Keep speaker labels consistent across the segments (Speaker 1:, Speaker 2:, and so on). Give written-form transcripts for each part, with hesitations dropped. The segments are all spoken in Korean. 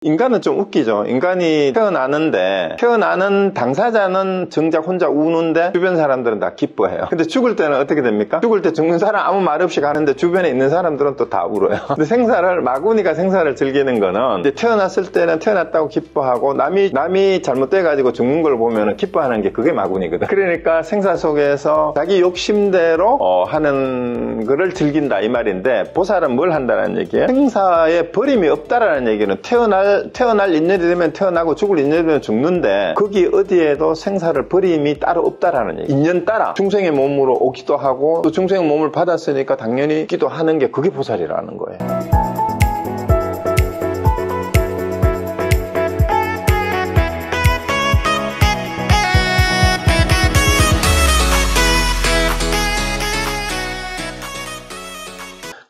Speaker 1: 인간은 좀 웃기죠. 인간이 태어나는 당사자는 정작 혼자 우는데 주변 사람들은 다 기뻐해요. 근데 죽을 때는 어떻게 됩니까? 죽을 때 죽는 사람 아무 말 없이 가는데 주변에 있는 사람들은 또 다 울어요. 근데 마구니가 생사를 즐기는 거는 이제 태어났을 때는 태어났다고 기뻐하고 남이 잘못돼가지고 죽는 걸 보면 기뻐하는 게 그게 마구니거든. 그러니까 생사 속에서 자기 욕심대로 하는 거를 즐긴다 이 말인데, 보살은 뭘 한다는 얘기예요? 생사에 버림이 없다라는 얘기는 태어날 인연이 되면 태어나고 죽을 인연이 되면 죽는데, 거기 어디에도 생사를 버림이 따로 없다라는 얘기. 인연 따라 중생의 몸으로 오기도 하고 또 중생의 몸을 받았으니까 당연히 기도하는 게 그게 보살이라는 거예요.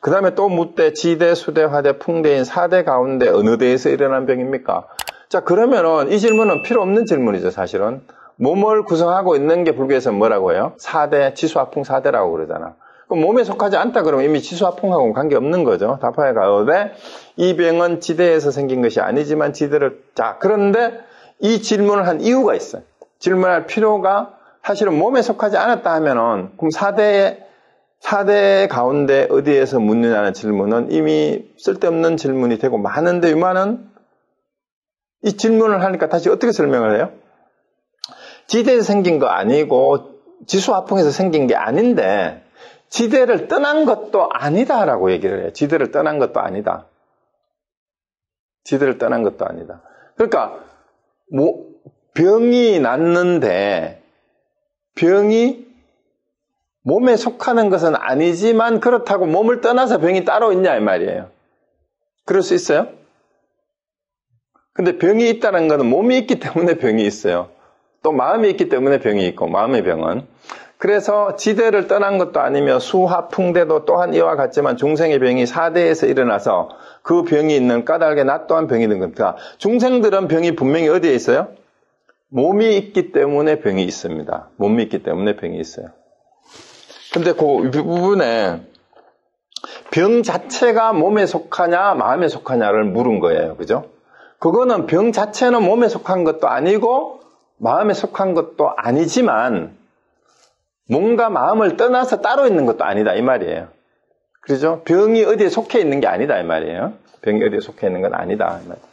Speaker 1: 그 다음에 또 묻되 지대, 수대, 화대, 풍대인 4대 가운데 어느 대에서 일어난 병입니까? 자, 그러면은 이 질문은 필요 없는 질문이죠, 사실은. 몸을 구성하고 있는 게 불교에서는 뭐라고 해요? 4대, 지수화풍 4대라고 그러잖아. 그럼 몸에 속하지 않다 그러면 이미 지수화풍하고는 관계없는 거죠. 답하에 가오되 이 병은 지대에서 생긴 것이 아니지만 그런데 이 질문을 한 이유가 있어요. 질문할 필요가, 사실은 몸에 속하지 않았다 하면은 그럼 4대 가운데 어디에서 묻느냐는 질문은 이미 쓸데없는 질문이 되고 많은데, 유만은 이 질문을 하니까 다시 어떻게 설명을 해요? 지대에서 생긴 거 아니고 지수화풍에서 생긴 게 아닌데 지대를 떠난 것도 아니다라고 얘기를 해요. 지대를 떠난 것도 아니다. 지대를 떠난 것도 아니다. 그러니까 병이 났는데 병이 몸에 속하는 것은 아니지만 그렇다고 몸을 떠나서 병이 따로 있냐 이 말이에요. 그럴 수 있어요? 근데 병이 있다는 것은 몸이 있기 때문에 병이 있어요. 또 마음이 있기 때문에 병이 있고, 마음의 병은. 그래서 지대를 떠난 것도 아니며 수화풍대도 또한 이와 같지만 중생의 병이 4대에서 일어나서 그 병이 있는 까닭에 나 또한 병이 있는 겁니다. 중생들은 병이 분명히 어디에 있어요? 몸이 있기 때문에 병이 있습니다. 몸이 있기 때문에 병이 있어요. 근데 그 부분에 병 자체가 몸에 속하냐 마음에 속하냐를 물은 거예요. 그죠? 그거는 병 자체는 몸에 속한 것도 아니고 마음에 속한 것도 아니지만 뭔가 마음을 떠나서 따로 있는 것도 아니다 이 말이에요. 그렇죠? 병이 어디에 속해 있는 게 아니다 이 말이에요. 병이 어디에 속해 있는 건 아니다 이 말이에요.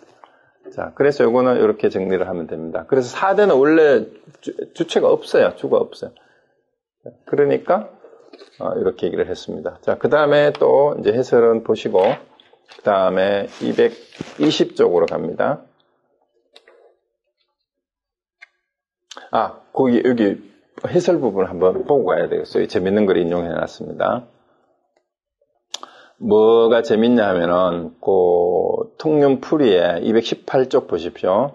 Speaker 1: 자, 그래서 요거는 이렇게 정리를 하면 됩니다. 그래서 4대는 원래 주체가 없어요. 주가 없어요. 그러니까 이렇게 얘기를 했습니다. 자, 그 다음에 또 이제 해설은 보시고 그 다음에 220쪽으로 갑니다. 여기 해설 부분 한번 보고 가야 되겠어요. 재밌는 걸 인용해 놨습니다. 뭐가 재밌냐 하면은, 통륜풀이에 218쪽 보십시오.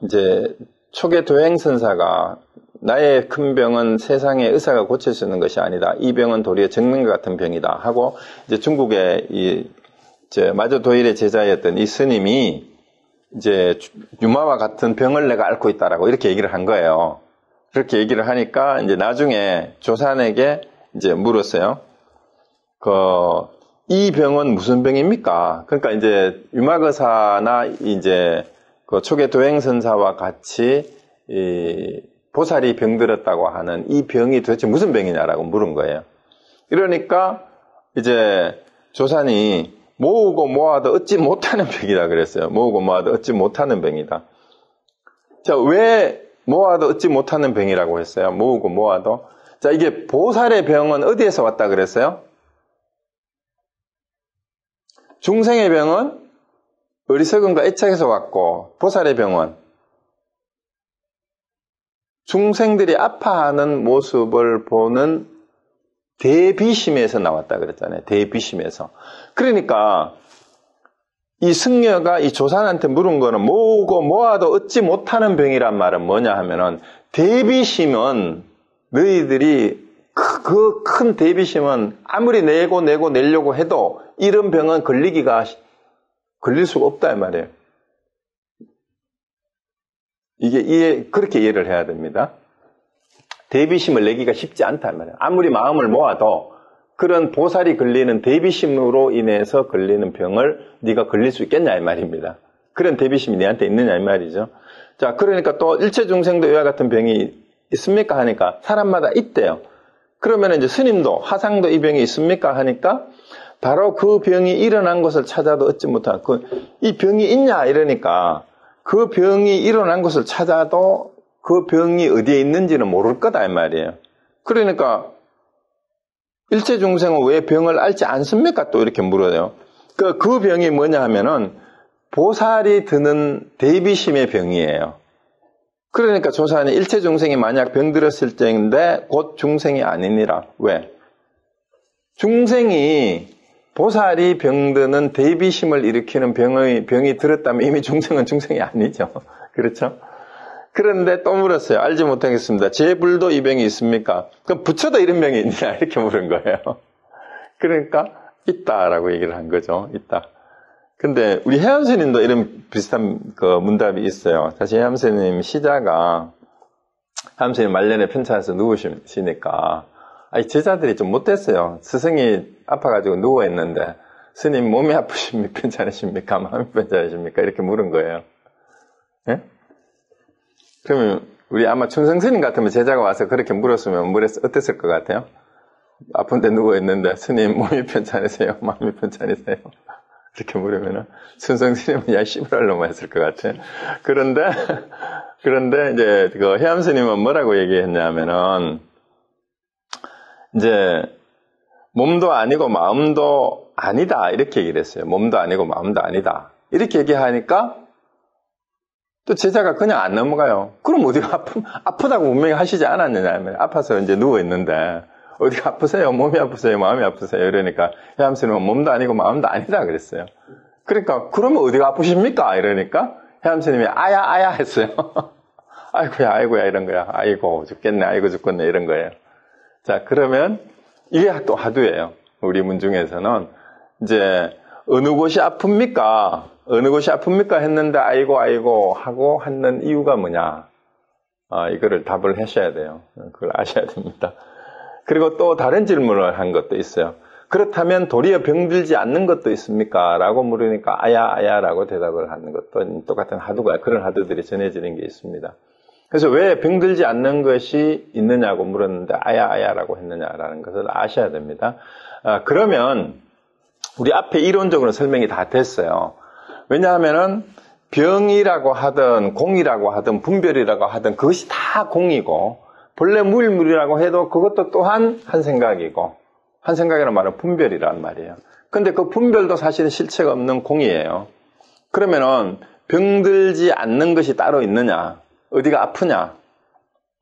Speaker 1: 이제, 초계 도행선사가 나의 큰 병은 세상의 의사가 고칠 수 있는 것이 아니다. 이 병은 도리어 정릉과 같은 병이다. 하고, 이제 중국의 마저도일의 제자였던 이 스님이 이제 유마와 같은 병을 내가 앓고 있다라고 이렇게 얘기를 한 거예요. 그렇게 얘기를 하니까 이제 나중에 조산에게 이제 물었어요. 이 병은 무슨 병입니까? 그러니까 이제 유마거사나 이제 초계 도행선사와 같이 보살이 병들었다고 하는 이 병이 도대체 무슨 병이냐라고 물은 거예요. 이러니까 이제 조산이 모으고 모아도 얻지 못하는 병이다 그랬어요. 모으고 모아도 얻지 못하는 병이다. 자, 왜 모아도 얻지 못하는 병이라고 했어요? 모으고 모아도. 자, 이게 보살의 병은 어디에서 왔다 그랬어요? 중생의 병은 어리석음과 애착에서 왔고, 보살의 병은 중생들이 아파하는 모습을 보는 대비심에서 나왔다 그랬잖아요. 대비심에서. 그러니까 이 승려가 이 조산한테 물은 거는 모으고 모아도 얻지 못하는 병이란 말은 뭐냐 하면은, 대비심은 너희들이 그 큰 대비심은 아무리 내려고 해도 이런 병은 걸릴 수가 없다 이 말이에요. 그렇게 이해를 해야 됩니다. 대비심을 내기가 쉽지 않다 이 말이에요. 아무리 마음을 모아도 그런 보살이 걸리는 대비심으로 인해서 걸리는 병을 네가 걸릴 수 있겠냐 이 말입니다. 그런 대비심이 네한테 있느냐 이 말이죠. 자, 그러니까 또 일체중생도 이와 같은 병이 있습니까 하니까 사람마다 있대요. 그러면 이제 스님도 화상도 이 병이 있습니까 하니까 바로 그 병이 일어난 것을 찾아도 얻지 못한 이 병이 있냐 이러니까 그 병이 일어난 것을 찾아도 그 병이 어디에 있는지는 모를 거다 이 말이에요. 그러니까 일체중생은 왜 병을 앓지 않습니까? 또 이렇게 물어요. 그 병이 뭐냐 하면은 보살이 드는 대비심의 병이에요. 그러니까 조사하니 일체중생이 만약 병들었을 때인데 곧 중생이 아니니라. 왜? 중생이 보살이 병드는 대비심을 일으키는 병이 들었다면 이미 중생은 중생이 아니죠. 그렇죠? 그런데 또 물었어요. 알지 못하겠습니다. 제 불도 이 병이 있습니까? 그럼 부처도 이런 병이 있냐? 이렇게 물은 거예요. 그러니까 있다라고 얘기를 한 거죠. 있다. 근데 우리 해암스님도 이런 비슷한 문답이 있어요. 사실 해암스님 시자가 해암스님 말년에 편찮아서 누우시니까 제자들이 좀 못됐어요. 스승이 아파가지고 누워있는데 스님 몸이 아프십니까? 괜찮으십니까? 마음이 괜찮으십니까? 이렇게 물은 거예요. 예? 그러면 우리 아마 춘성스님 같으면 제자가 와서 그렇게 물었으면 어땠을 것 같아요? 아픈데 누워있는데 스님 몸이 편찮으세요? 마음이 편찮으세요? 이렇게 물으면은 춘성스님은 야 씨부랄로만 했을 것 같아요. 그런데 이제 그 해암스님은 뭐라고 얘기했냐면은 이제 몸도 아니고 마음도 아니다 이렇게 얘기를 했어요. 몸도 아니고 마음도 아니다 이렇게 얘기하니까 또 제자가 그냥 안 넘어가요. 그럼 어디가 아프다고 분명히 하시지 않았느냐. 아파서 이제 누워있는데 어디가 아프세요? 몸이 아프세요? 마음이 아프세요? 이러니까 해암스님은 몸도 아니고 마음도 아니다 그랬어요. 그러니까 그러면 어디가 아프십니까? 이러니까 해암스님이 아야 했어요. 아이고야 이런 거야. 아이고 죽겠네 아이고 죽겠네 이런 거예요. 자, 그러면 이게 또 하두예요. 우리 문중에서는 이제 어느 곳이 아픕니까 했는데 아이고 하고 하는 이유가 뭐냐. 이거를 답을 하셔야 돼요. 그걸 아셔야 됩니다. 그리고 또 다른 질문을 한 것도 있어요. 그렇다면 도리어 병들지 않는 것도 있습니까? 라고 물으니까 아야라고 대답을 하는 것도 똑같은 하두가 그런 하두들이 전해지는 게 있습니다. 그래서 왜 병들지 않는 것이 있느냐고 물었는데 아야라고 했느냐라는 것을 아셔야 됩니다. 그러면 우리 앞에 이론적으로 설명이 다 됐어요. 왜냐하면은 병이라고 하든 공이라고 하든 분별이라고 하든 그것이 다 공이고 본래 무일물이라고 해도 그것도 또한 한 생각이고 한 생각이라는 말은 분별이란 말이에요. 근데 그 분별도 사실은 실체가 없는 공이에요. 그러면은 병들지 않는 것이 따로 있느냐? 어디가 아프냐?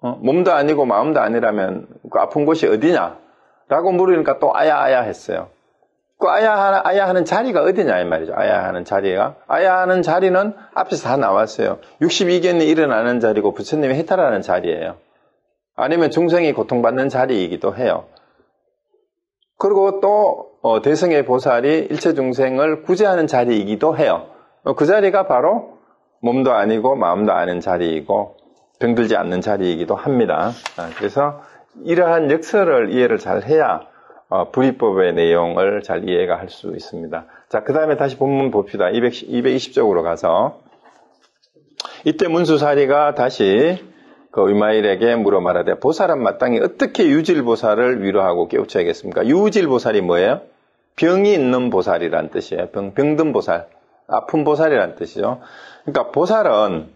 Speaker 1: 몸도 아니고 마음도 아니라면 그 아픈 곳이 어디냐? 라고 물으니까 또 아야 했어요. 그 아야 하는 자리가 어디냐 이 말이죠. 아야 하는 자리는 앞에서 다 나왔어요. 62견이 일어나는 자리고 부처님이 해탈하는 자리예요. 아니면 중생이 고통받는 자리이기도 해요. 그리고 또 대승의 보살이 일체 중생을 구제하는 자리이기도 해요. 그 자리가 바로 몸도 아니고 마음도 아닌 자리이고 병들지 않는 자리이기도 합니다. 그래서 이러한 역설을 이해를 잘 해야 불이법의 내용을 잘 이해가 할 수 있습니다. 자, 그 다음에 다시 본문 봅시다. 220쪽으로 가서 이때 문수사리가 다시 그 의마일에게 물어 말하되 보살은 마땅히 어떻게 유질보살을 위로하고 깨우쳐야겠습니까? 유질보살이 뭐예요? 병이 있는 보살이란 뜻이에요. 병든 보살, 아픈 보살이란 뜻이죠. 그러니까 보살은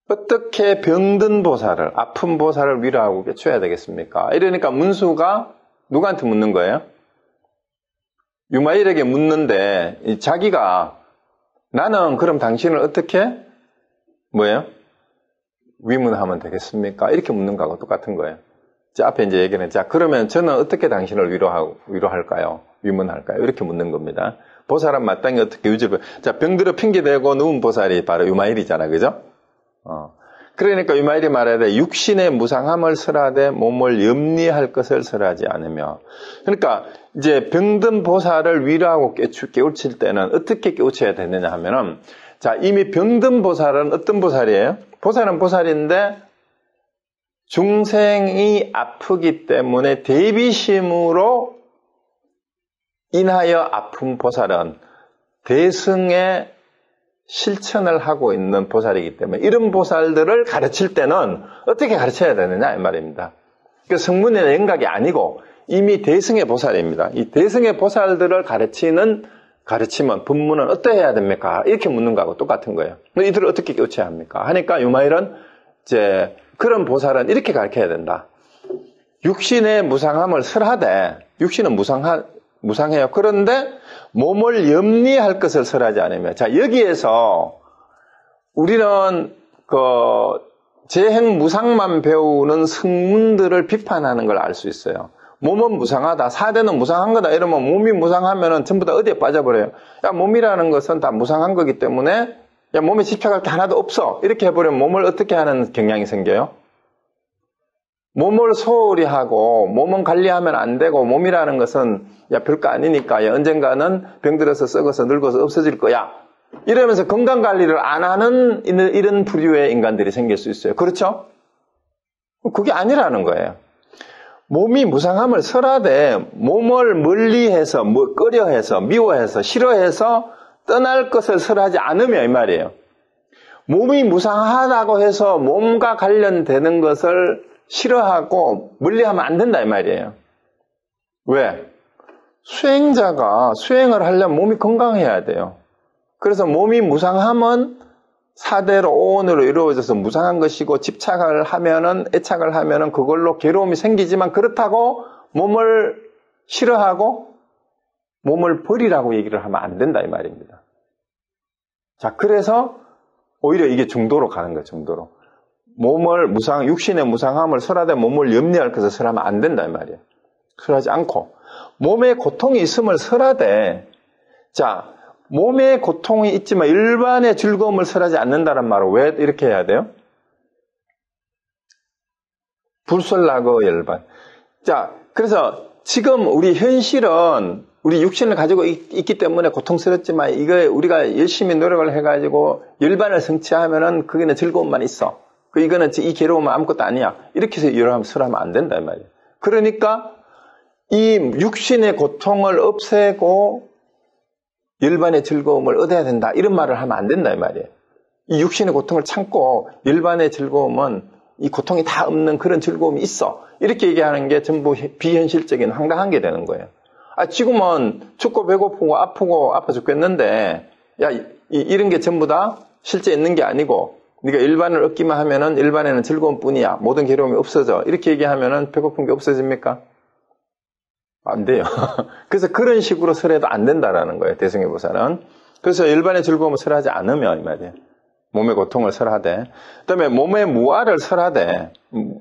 Speaker 1: 어떻게 병든 보살을, 아픈 보살을 위로하고 깨쳐야 되겠습니까? 이러니까 문수가 누구한테 묻는 거예요? 유마일에게 묻는데 자기가 나는 그럼 당신을 어떻게 뭐예요? 위문하면 되겠습니까? 이렇게 묻는 거하고 똑같은 거예요. 자, 앞에 이제 얘기는 자 그러면 저는 어떻게 당신을 위로할까요? 위문할까요? 이렇게 묻는 겁니다. 보살은 마땅히 어떻게 자 병들어 핑계대고 누운 보살이 바로 유마일이잖아, 그죠? 그러니까 유마일이 말하되 육신의 무상함을 설하되 몸을 염리할 것을 설하지 않으며. 그러니까 이제 병든 보살을 위로하고 깨우칠 때는 어떻게 깨우쳐야 되느냐 하면은 자 이미 병든 보살은 어떤 보살이에요? 보살은 보살인데 중생이 아프기 때문에 대비심으로 인하여 아픈 보살은 대승의 실천을 하고 있는 보살이기 때문에 이런 보살들을 가르칠 때는 어떻게 가르쳐야 되느냐 이 말입니다. 그 성문의 영각이 아니고 이미 대승의 보살입니다. 이 대승의 보살들을 가르치면 법문은 어떠해야 됩니까? 이렇게 묻는 거하고 똑같은 거예요. 이들을 어떻게 깨우쳐야 합니까? 하니까 유마일은 이제 그런 보살은 이렇게 가르쳐야 된다. 육신의 무상함을 설하되 육신은 무상해요. 그런데 몸을 염리할 것을 설하지 않으며 자 여기에서 우리는 재행 무상만 배우는 성문들을 비판하는 걸 알 수 있어요. 몸은 무상하다. 사대는 무상한 거다. 이러면 몸이 무상하면은 전부 다 어디에 빠져버려요. 야, 몸이라는 것은 다 무상한 거기 때문에 야, 몸에 집착할 게 하나도 없어. 이렇게 해버리면 몸을 어떻게 하는 경향이 생겨요? 몸을 소홀히 하고 몸은 관리하면 안 되고 몸이라는 것은 야, 별거 아니니까 야, 언젠가는 병들어서 썩어서 늙어서 없어질 거야. 이러면서 건강관리를 안 하는 이런 부류의 인간들이 생길 수 있어요. 그렇죠? 그게 아니라는 거예요. 몸이 무상함을 설하되 몸을 멀리해서 꺼려해서 미워해서 싫어해서 떠날 것을 설하지 않으며 이 말이에요. 몸이 무상하다고 해서 몸과 관련되는 것을 싫어하고 멀리하면 안 된다 이 말이에요. 왜? 수행자가 수행을 하려면 몸이 건강해야 돼요. 그래서 몸이 무상함은 사대로 오온으로 이루어져서 무상한 것이고 집착을 하면은 애착을 하면은 그걸로 괴로움이 생기지만 그렇다고 몸을 싫어하고 몸을 버리라고 얘기를 하면 안 된다 이 말입니다. 자, 그래서 오히려 이게 중도로 가는 거예요. 중도로. 육신의 무상함을 설하되 몸을 염려할 것을 설하면 안 된다 이 말이에요. 설하지 않고 몸에 고통이 있음을 설하되 자 몸에 고통이 있지만 일반의 즐거움을 설하지 않는다는 말은 왜 이렇게 해야 돼요? 불설라거 열반. 자, 그래서 지금 우리 현실은 우리 육신을 가지고 있기 때문에 고통스럽지만 이거 우리가 열심히 노력을 해가지고 열반을 성취하면은 거기는 즐거움만 있어. 이거는 이 괴로움은 아무것도 아니야. 이렇게 해서 여러 설하면 안 된다 이 말이에요. 그러니까 이 육신의 고통을 없애고 열반의 즐거움을 얻어야 된다. 이런 말을 하면 안 된다 이 말이에요. 이 육신의 고통을 참고 열반의 즐거움은 이 고통이 다 없는 그런 즐거움이 있어. 이렇게 얘기하는 게 전부 비현실적인 황당한 게 되는 거예요. 지금은 춥고 배고프고 아프고 아파 죽겠는데 야 이런 게 전부 다 실제 있는 게 아니고 네가 일반을 얻기만 하면은 일반에는 즐거움뿐이야. 모든 괴로움이 없어져. 이렇게 얘기하면은 배고픈 게 없어집니까? 안 돼요. 그래서 그런 식으로 설해도 안 된다라는 거예요. 대승의 보살은. 그래서 일반의 즐거움을 설하지 않으면 이 말이에요. 몸의 고통을 설하되, 그다음에 몸의 무아를 설하되,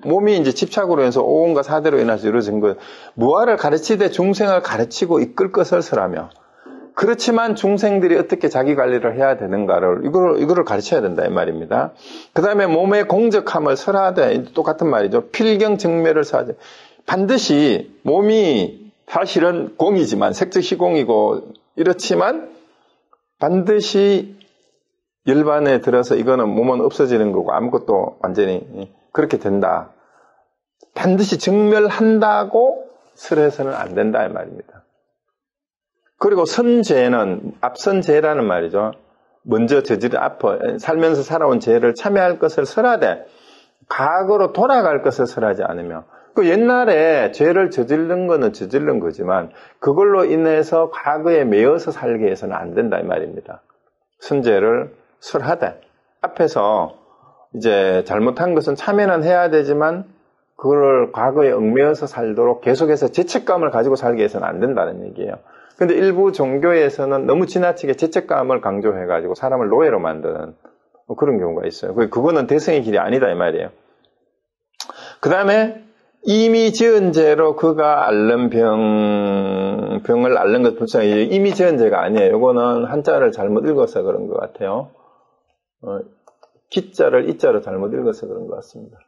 Speaker 1: 몸이 이제 집착으로 해서 오온과 사대로 인해서 이루어진 것, 무아를 가르치되 중생을 가르치고 이끌 것을 설하며, 그렇지만 중생들이 어떻게 자기 관리를 해야 되는가를 이거를 가르쳐야 된다 이 말입니다. 그다음에 몸의 공적함을 설하되, 똑같은 말이죠. 필경정멸을 설하되, 반드시 몸이 사실은 공이지만 색즉시공이고 이렇지만 반드시 열반에 들어서 이거는 몸은 없어지는 거고 아무것도 완전히 그렇게 된다. 반드시 정멸한다고 설해서는 안 된다 이 말입니다. 그리고 선죄는 앞선 죄라는 말이죠. 먼저 저지른 살면서 살아온 죄를 참여할 것을 설하되 과거로 돌아갈 것을 설하지 않으며 그 옛날에 죄를 저지른 거는 저지른 거지만 그걸로 인해서 과거에 매여서 살게 해서는 안 된다 이 말입니다. 선죄를 설하되 앞에서 이제 잘못한 것은 참여는 해야 되지만 그걸 과거에 얽매여서 살도록 계속해서 죄책감을 가지고 살게 해서는 안 된다는 얘기예요. 근데 일부 종교에서는 너무 지나치게 죄책감을 강조해가지고 사람을 노예로 만드는 그런 경우가 있어요. 그거는 대승의 길이 아니다 이 말이에요. 그 다음에 이미 지은 죄로 그가 앓는 병을 앓는 것 불쌍히 이미 지은 죄가 아니에요. 이거는 한자를 잘못 읽어서 그런 것 같아요. 기자를 이자로 잘못 읽어서 그런 것 같습니다.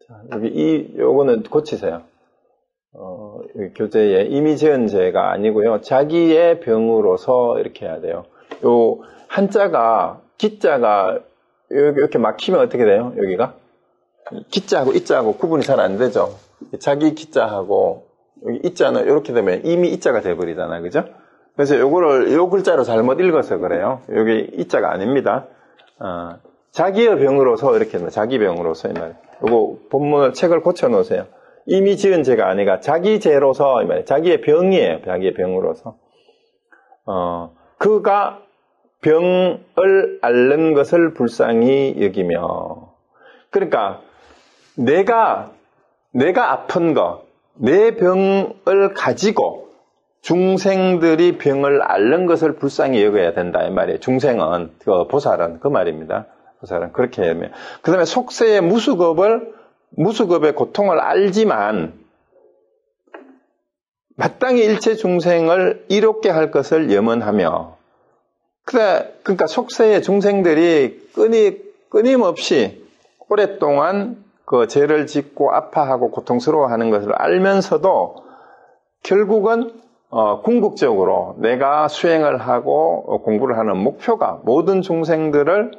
Speaker 1: 자, 요거는 고치세요. 여기 교재에 이미 지은 죄가 아니고요. 자기의 병으로서 이렇게 해야 돼요. 요 한자가 기자가 이렇게 막히면 어떻게 돼요? 여기가? 기자하고 이자하고 구분이 잘 안 되죠. 자기 기자하고 여기 이자는 이렇게 되면 이미 이자가 돼버리잖아요. 그죠? 그래서 요거를 요 글자로 잘못 읽어서 그래요. 여기 이자가 아닙니다. 자기의 병으로서 이렇게 됩니다. 자기 병으로서 이 말이에요. 요거 본문 책을 고쳐 놓으세요. 이미 지은 죄가 아니라 자기 죄로서 이 말이에요. 자기의 병이에요. 자기의 병으로서. 그가 병을 앓는 것을 불쌍히 여기며. 그러니까 내가 아픈 거, 내 병을 가지고 중생들이 병을 앓는 것을 불쌍히 여겨야 된다 이 말이에요. 중생은 보살은 그 말입니다. 보살은 그렇게 하면. 그다음에 속세의 무수겁의 고통을 알지만 마땅히 일체 중생을 이롭게 할 것을 염원하며. 그러니까 속세의 중생들이 끊임없이 오랫동안 그 죄를 짓고 아파하고 고통스러워하는 것을 알면서도 결국은 궁극적으로 내가 수행을 하고 공부를 하는 목표가 모든 중생들을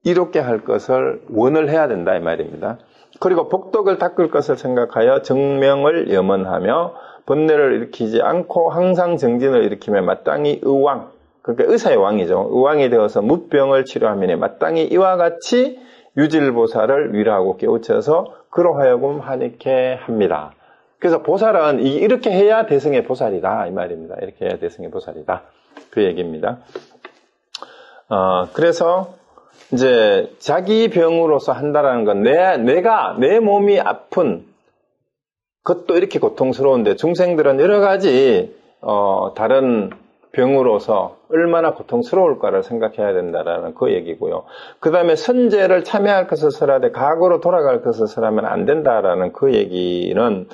Speaker 1: 이롭게 할 것을 원을 해야 된다 이 말입니다. 그리고 복덕을 닦을 것을 생각하여 정명을 염원하며 번뇌를 일으키지 않고 항상 정진을 일으키며 마땅히 의왕, 그러니까 의사의 왕이죠. 의왕이 되어서 묻병을 치료하면 마땅히 이와 같이 유질보살을 위로하고 깨우쳐서 그로 하여금 하니케 합니다. 그래서 보살은 이렇게 해야 대승의 보살이다 이 말입니다. 이렇게 해야 대승의 보살이다 그 얘기입니다. 그래서 이제 자기 병으로서 한다라는 건 내 몸이 아픈 그것도 이렇게 고통스러운데 중생들은 여러 가지 다른 병으로서 얼마나 고통스러울까를 생각해야 된다라는 그 얘기고요. 그 다음에 선제를 참여할 것을 설하되 과거로 돌아갈 것을 설하면 안 된다라는 그 얘기는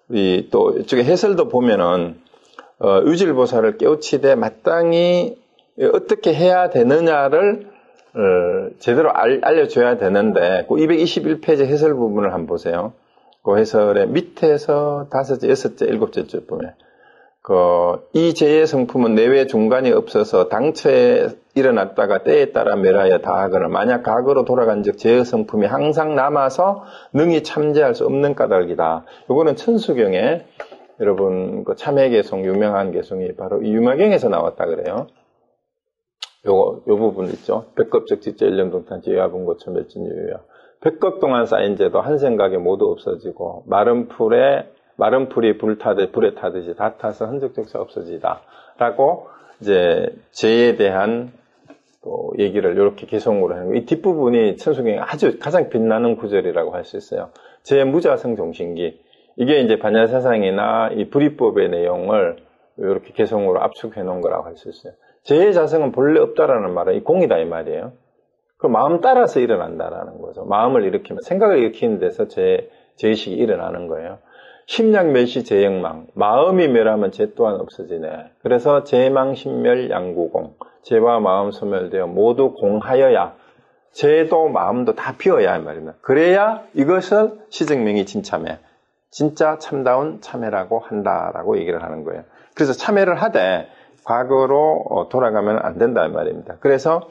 Speaker 1: 우리 또 이쪽에 해설도 보면은 유질보살을 깨우치되 마땅히 어떻게 해야 되느냐를 제대로 알려줘야 되는데 그 221페이지 해설 부분을 한번 보세요. 그 해설의 밑에서 5째, 6째, 7째 보면 이 죄의 성품은 내외 중간이 없어서 당초에 일어났다가 때에 따라 멸하여 다하거나 만약 과거로 돌아간 즉 죄의 성품이 항상 남아서 능히 참제할 수 없는 까닭이다. 요거는 천수경에 여러분 그 참회개송 유명한 개송이 바로 이 유마경에서 나왔다 그래요. 요 부분 있죠. 백겁적 지체 일념동탄 지유화분고초 멸진유유야. 백겁 동안 쌓인 죄도 한 생각에 모두 없어지고 마른 풀이 불에 타듯이 다 타서 흔적조차 없어지다. 라고 이제 죄에 대한 또 얘기를 이렇게 개송으로 하는 거예요. 이 뒷부분이 천수경에 아주 가장 빛나는 구절이라고 할 수 있어요. 죄 무자성 종신기. 이게 이제 반야사상이나 이 불이법의 내용을 이렇게 개송으로 압축해 놓은 거라고 할 수 있어요. 죄의 자성은 본래 없다라는 말은 이 공이다 이 말이에요. 그 마음 따라서 일어난다라는 거죠. 마음을 일으키면 생각을 일으키는 데서 죄의식이 일어나는 거예요. 심량 멸시 죄영망. 마음이 멸하면 죄 또한 없어지네. 그래서 죄망 심멸 양구공. 죄와 마음 소멸되어 모두 공하여야 죄도 마음도 다 비워야 할 말입니다. 그래야 이것을 시증명이 진참회. 진짜 참다운 참회라고 한다라고 얘기를 하는 거예요. 그래서 참회를 하되 과거로 돌아가면 안 된다 이 말입니다. 그래서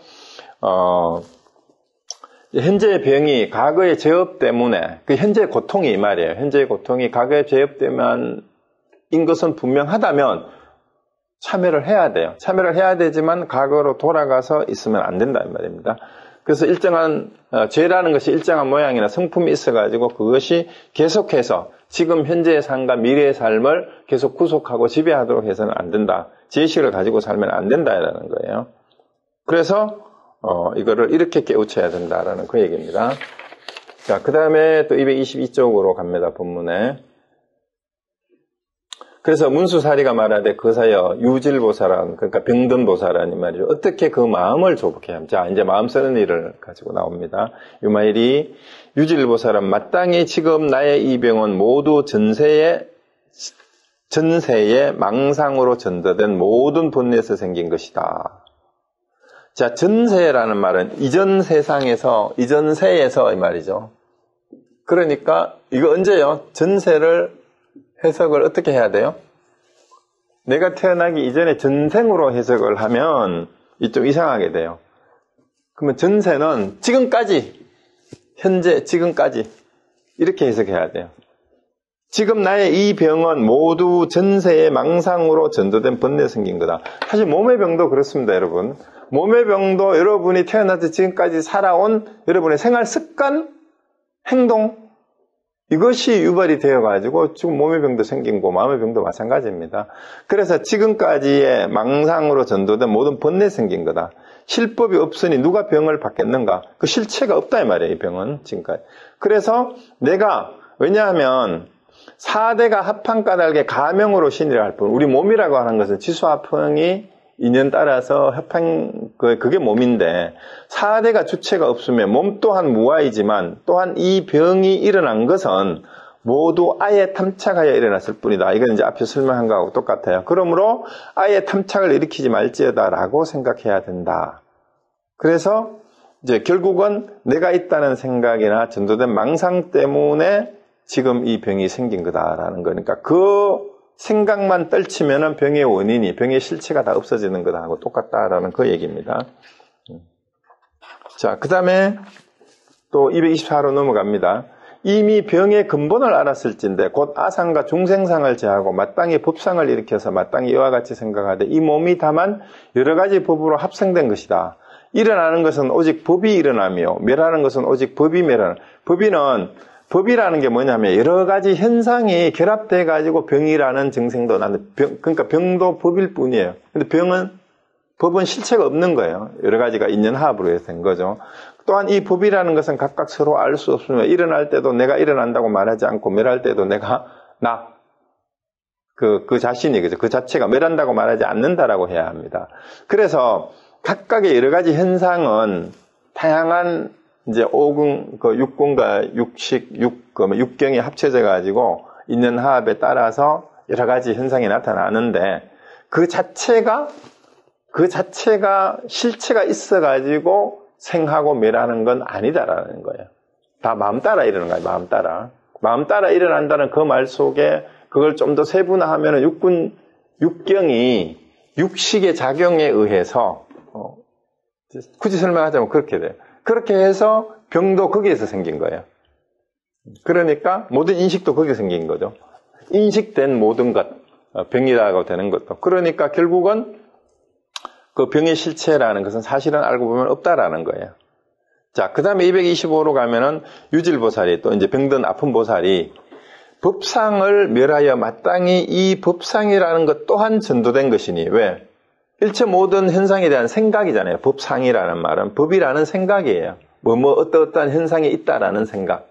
Speaker 1: 현재의 병이 과거의 죄업 때문에 그 현재의 고통이 이 말이에요. 현재의 고통이 과거의 죄업 때문인 것은 분명하다면 참회를 해야 돼요. 참회를 해야 되지만 과거로 돌아가서 있으면 안 된다 이 말입니다. 그래서 일정한 죄라는 것이 일정한 모양이나 성품이 있어가지고 그것이 계속해서 지금 현재의 삶과 미래의 삶을 계속 구속하고 지배하도록 해서는 안 된다. 죄의식을 가지고 살면 안 된다라는 거예요. 그래서 이거를 이렇게 깨우쳐야 된다라는 그 얘기입니다. 자, 그 다음에 또 222쪽으로 갑니다. 본문에. 그래서 문수사리가 말하되 그사여 유질보살은 그러니까 병든보살은 이 말이죠. 어떻게 그 마음을 조복해야 합니까? 자, 이제 마음 쓰는 일을 가지고 나옵니다. 유마일이 유질보살은 마땅히 지금 나의 이 병은 모두 전세에 망상으로 전도된 모든 본뇌에서 생긴 것이다. 자, 전세라는 말은 이전 세상에서, 이전 세에서 이 말이죠. 그러니까 이거 언제요? 전세를 해석을 어떻게 해야 돼요? 내가 태어나기 이전에 전생으로 해석을 하면 이쪽 이상하게 돼요. 그러면 전세는 지금까지, 현재, 지금까지 이렇게 해석해야 돼요. 지금 나의 이 병은 모두 전세의 망상으로 전도된 번뇌 생긴 거다. 사실 몸의 병도 그렇습니다, 여러분. 몸의 병도 여러분이 태어나서 지금까지 살아온 여러분의 생활 습관, 행동, 이것이 유발이 되어가지고 지금 몸의 병도 생긴 거, 마음의 병도 마찬가지입니다. 그래서 지금까지의 망상으로 전도된 모든 번뇌 생긴 거다. 실법이 없으니 누가 병을 받겠는가? 그 실체가 없다 이 말이에요, 이 병은 지금까지. 그래서 내가, 왜냐하면 4대가 합한 까닭에 가명으로 신이라 할 뿐, 우리 몸이라고 하는 것은 지수합흥이 인연 따라서 협행, 그게 몸인데, 4대가 주체가 없으면 몸 또한 무아이지만, 또한 이 병이 일어난 것은 모두 아예 탐착하여 일어났을 뿐이다. 이건 이제 앞에 설명한 거하고 똑같아요. 그러므로 아예 탐착을 일으키지 말지어다라고 생각해야 된다. 그래서 이제 결국은 내가 있다는 생각이나 전도된 망상 때문에 지금 이 병이 생긴 거다라는 거니까 그 생각만 떨치면은 병의 원인이, 병의 실체가 다 없어지는 거다 하고 똑같다라는 그 얘기입니다. 자, 그 다음에 또 224로 넘어갑니다. 이미 병의 근본을 알았을진데 곧 아상과 중생상을 제하고 마땅히 법상을 일으켜서 마땅히 이와 같이 생각하되 이 몸이 다만 여러 가지 법으로 합성된 것이다. 일어나는 것은 오직 법이 일어나며 멸하는 것은 오직 법이 멸하는. 법이라는 게 뭐냐면 여러 가지 현상이 결합돼 가지고 병이라는 증상도 나는 그러니까 병도 법일 뿐이에요. 근데 법은 실체가 없는 거예요. 여러 가지가 인연합으로 해서 된 거죠. 또한 이 법이라는 것은 각각 서로 알 수 없으며 일어날 때도 내가 일어난다고 말하지 않고 멸할 때도 내가 그 자신이 그죠. 그 자체가 멸한다고 말하지 않는다라고 해야 합니다. 그래서 각각의 여러 가지 현상은 다양한 이제 오근, 육근과 육식, 육경이 합쳐져 가지고 있는 화합에 따라서 여러 가지 현상이 나타나는데 그 자체가 실체가 있어 가지고 생하고 멸하는 건 아니다라는 거예요. 다 마음 따라 일어나는 거예요. 마음 따라. 마음 따라 일어난다는 그 말 속에 그걸 좀 더 세분화하면은 육경이 육식의 작용에 의해서 굳이 설명하자면 그렇게 돼요. 그렇게 해서 병도 거기에서 생긴 거예요. 그러니까 모든 인식도 거기에 생긴 거죠. 인식된 모든 것, 병이라고 되는 것도. 그러니까 결국은 그 병의 실체라는 것은 사실은 알고 보면 없다라는 거예요. 자, 그 다음에 225로 가면은 유질보살이 또 이제 병든 아픈 보살이 법상을 멸하여 마땅히 이 법상이라는 것 또한 전도된 것이니 왜? 일체 모든 현상에 대한 생각이잖아요. 법상이라는 말은 법이라는 생각이에요. 어떠한 현상이 있다라는 생각.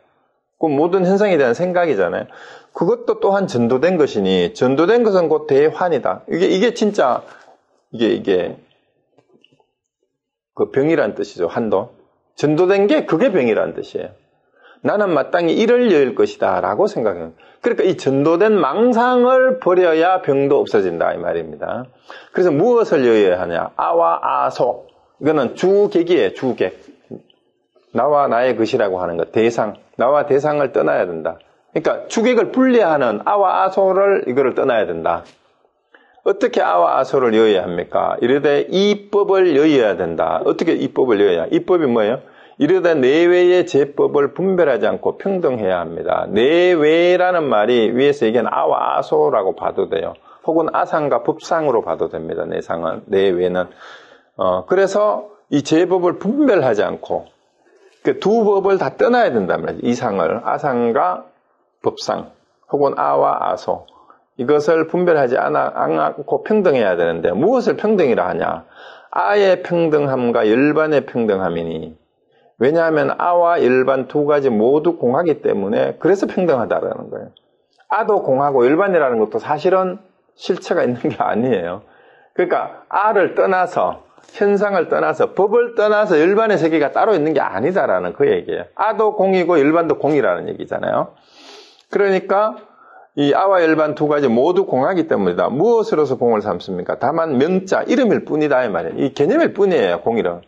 Speaker 1: 그 모든 현상에 대한 생각이잖아요. 그것도 또한 전도된 것이니 전도된 것은 곧 대환이다. 이게 진짜 이게 그 병이란 뜻이죠. 한도. 전도된 게 그게 병이란 뜻이에요. 나는 마땅히 이를 여일 것이다 라고 생각해요. 그러니까 이 전도된 망상을 버려야 병도 없어진다 이 말입니다. 그래서 무엇을 여여야 하냐. 아와 아소. 이거는 주객이에요. 주객. 나와 나의 것이라고 하는 것. 대상. 나와 대상을 떠나야 된다. 그러니까 주객을 분리하는 아와 아소를 이거를 떠나야 된다. 어떻게 아와 아소를 여여야 합니까? 이르되 이법을 여여야 된다. 어떻게 이법을 여여야? 이법이 뭐예요? 이르되 내외의 제법을 분별하지 않고 평등해야 합니다. 내외라는 말이 위에서 얘기한 아와 아소라고 봐도 돼요. 혹은 아상과 법상으로 봐도 됩니다. 내외는. 그래서 이 제법을 분별하지 않고 그 두 법을 다 떠나야 된단 말이죠. 이상을 아상과 법상 혹은 아와 아소 이것을 분별하지 않고 평등해야 되는데 무엇을 평등이라 하냐? 아의 평등함과 열반의 평등함이니 왜냐하면 아와 열반 두 가지 모두 공하기 때문에 그래서 평등하다라는 거예요. 아도 공하고 열반이라는 것도 사실은 실체가 있는 게 아니에요. 그러니까 아를 떠나서 현상을 떠나서 법을 떠나서 열반의 세계가 따로 있는 게 아니다라는 그 얘기예요. 아도 공이고 열반도 공이라는 얘기잖아요. 그러니까 이 아와 열반 두 가지 모두 공하기 때문이다. 무엇으로서 공을 삼습니까? 다만 명자, 이름일 뿐이다 이 말이에요. 이 개념일 뿐이에요. 공이란.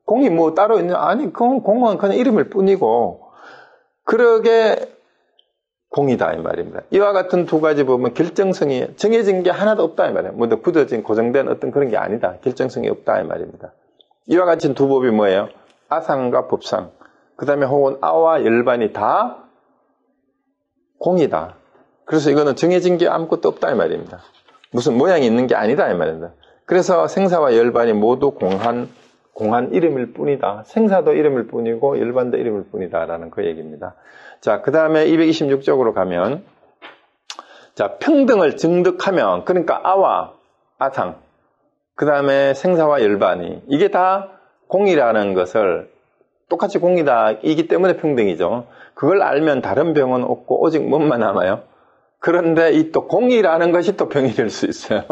Speaker 1: 공이 뭐 따로 있냐? 아니, 공은 그냥 이름일 뿐이고, 그러게 공이다, 이 말입니다. 이와 같은 두 가지 보면 결정성이 정해진 게 하나도 없다, 이 말이에요. 뭐, 굳어진, 고정된 어떤 그런 게 아니다. 결정성이 없다, 이 말입니다. 이와 같은 두 법이 뭐예요? 아상과 법상. 그 다음에 혹은 아와 열반이 다 공이다. 그래서 이거는 정해진 게 아무것도 없다 이 말입니다. 무슨 모양이 있는 게 아니다 이 말입니다. 그래서 생사와 열반이 모두 공한 이름일 뿐이다. 생사도 이름일 뿐이고 열반도 이름일 뿐이다라는 그 얘기입니다. 자, 그 다음에 226쪽으로 가면, 자, 평등을 증득하면, 그러니까 아와 아상, 그 다음에 생사와 열반이, 이게 다 공이라는 것을, 똑같이 공이다이기 때문에 평등이죠. 그걸 알면 다른 병은 없고 오직 몸만 남아요. 그런데 이 또 공이라는 것이 또 병이 될 수 있어요.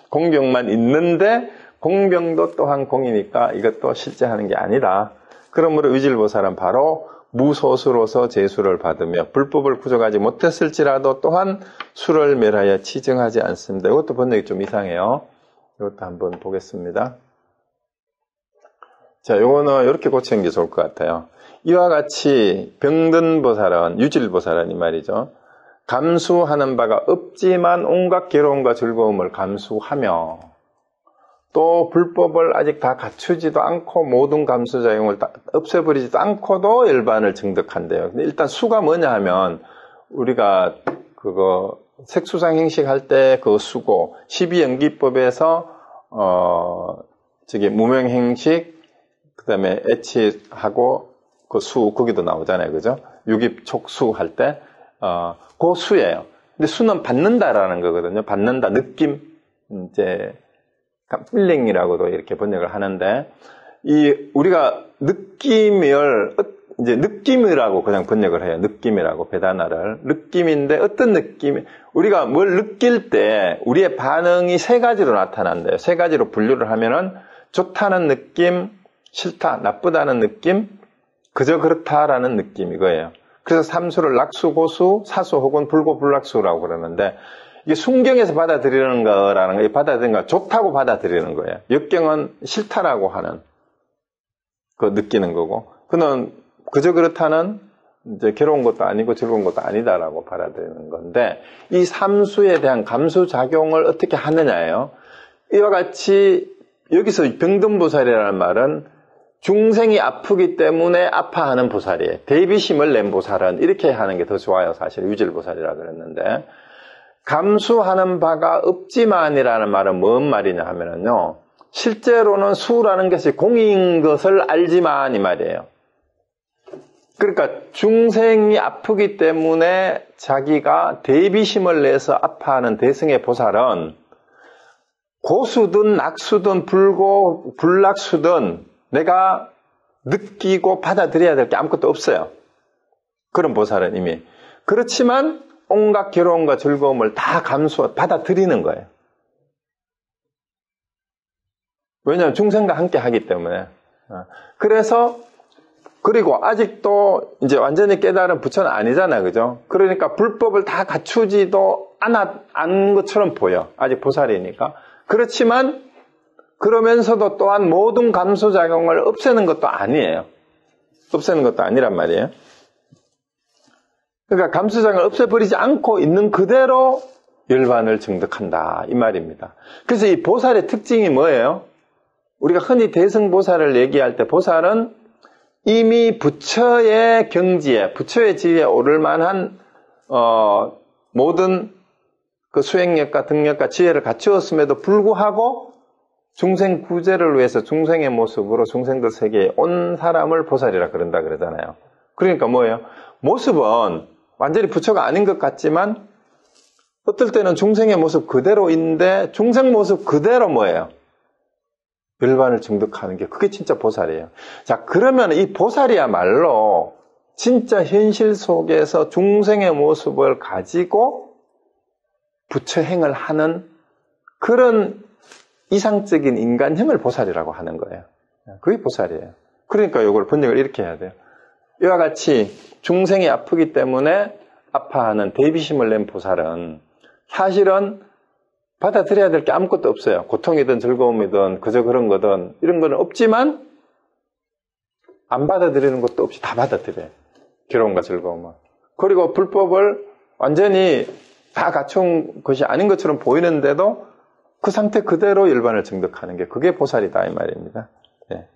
Speaker 1: 공병만 있는데 공병도 또한 공이니까 이것도 실제 하는 게 아니다. 그러므로 의질보살은 바로 무소수로서 제수를 받으며 불법을 구족하지 못했을지라도 또한 수를 멸하여 치증하지 않습니다. 이것도 번역이 좀 이상해요. 이것도 한번 보겠습니다. 자, 요거는 이렇게 고치는 게 좋을 것 같아요. 이와 같이 병든보살은, 유질보살은 이 말이죠. 감수하는 바가 없지만 온갖 괴로움과 즐거움을 감수하며 또 불법을 아직 다 갖추지도 않고 모든 감수작용을 다 없애버리지도 않고도 열반을 증득한대요. 근데 일단 수가 뭐냐 하면 우리가 그거 색수상 행식 할 때 그 수고 12연기법에서 무명행식 그 다음에 애치하고 그 수 거기도 나오잖아요. 그죠? 유깁촉수 할 때 그 수예요. 근데 수는 받는다라는 거거든요. 받는다, 느낌, 이제, 필링이라고도 이렇게 번역을 하는데, 우리가 느낌이라고 그냥 번역을 해요. 느낌이라고, 배단어를. 느낌인데, 어떤 느낌, 우리가 뭘 느낄 때, 우리의 반응이 세 가지로 나타난대요. 세 가지로 분류를 하면은, 좋다는 느낌, 싫다, 나쁘다는 느낌, 그저 그렇다라는 느낌, 이거예요. 그래서 삼수를 낙수, 고수, 사수 혹은 불고, 불낙수라고 그러는데 이게 순경에서 받아들이는 거라는 거, 받아들이는 거, 좋다고 받아들이는 거예요. 역경은 싫다라고 하는, 느끼는 거고. 그는 그저 그렇다는 이제 괴로운 것도 아니고 즐거운 것도 아니다라고 받아들이는 건데 이 삼수에 대한 감수작용을 어떻게 하느냐예요. 이와 같이 여기서 병든보살이라는 말은 중생이 아프기 때문에 아파하는 보살이에요. 대비심을 낸 보살은 이렇게 하는 게 더 좋아요. 사실 유질보살이라 그랬는데 감수하는 바가 없지만이라는 말은 뭔 말이냐 하면은요. 실제로는 수라는 것이 공인 것을 알지만 이 말이에요. 그러니까 중생이 아프기 때문에 자기가 대비심을 내서 아파하는 대승의 보살은 고수든 낙수든 불고 불낙수든 내가 느끼고 받아들여야 될 게 아무것도 없어요. 그런 보살은 이미. 그렇지만 온갖 괴로움과 즐거움을 다 받아들이는 거예요. 왜냐하면 중생과 함께 하기 때문에. 그래서 그리고 아직도 이제 완전히 깨달은 부처는 아니잖아요. 그죠? 그러니까 불법을 다 갖추지도 않은 것처럼 보여. 아직 보살이니까. 그렇지만 그러면서도 또한 모든 감수작용을 없애는 것도 아니에요. 없애는 것도 아니란 말이에요. 그러니까 감수작용을 없애버리지 않고 있는 그대로 열반을 증득한다. 이 말입니다. 그래서 이 보살의 특징이 뭐예요? 우리가 흔히 대승보살을 얘기할 때 보살은 이미 부처의 경지에, 부처의 지위에 오를 만한 모든 그 수행력과 등력과 지혜를 갖추었음에도 불구하고 중생 구제를 위해서 중생의 모습으로 중생들 세계에 온 사람을 보살이라 그런다 그러잖아요. 그러니까 뭐예요? 모습은 완전히 부처가 아닌 것 같지만 어떨 때는 중생의 모습 그대로인데 중생 모습 그대로 뭐예요? 열반을 증득하는 게 그게 진짜 보살이에요. 자, 그러면 이 보살이야말로 진짜 현실 속에서 중생의 모습을 가지고 부처행을 하는 그런 이상적인 인간형을 보살이라고 하는 거예요. 그게 보살이에요. 그러니까 이걸 번역을 이렇게 해야 돼요. 이와 같이 중생이 아프기 때문에 아파하는 대비심을 낸 보살은 사실은 받아들여야 될 게 아무것도 없어요. 고통이든 즐거움이든 그저 그런 거든 이런 거는 없지만 안 받아들이는 것도 없이 다 받아들여요. 괴로움과 즐거움은. 그리고 불법을 완전히 다 갖춘 것이 아닌 것처럼 보이는데도 그 상태 그대로 열반을 증득하는 게 그게 보살이다 이 말입니다. 네.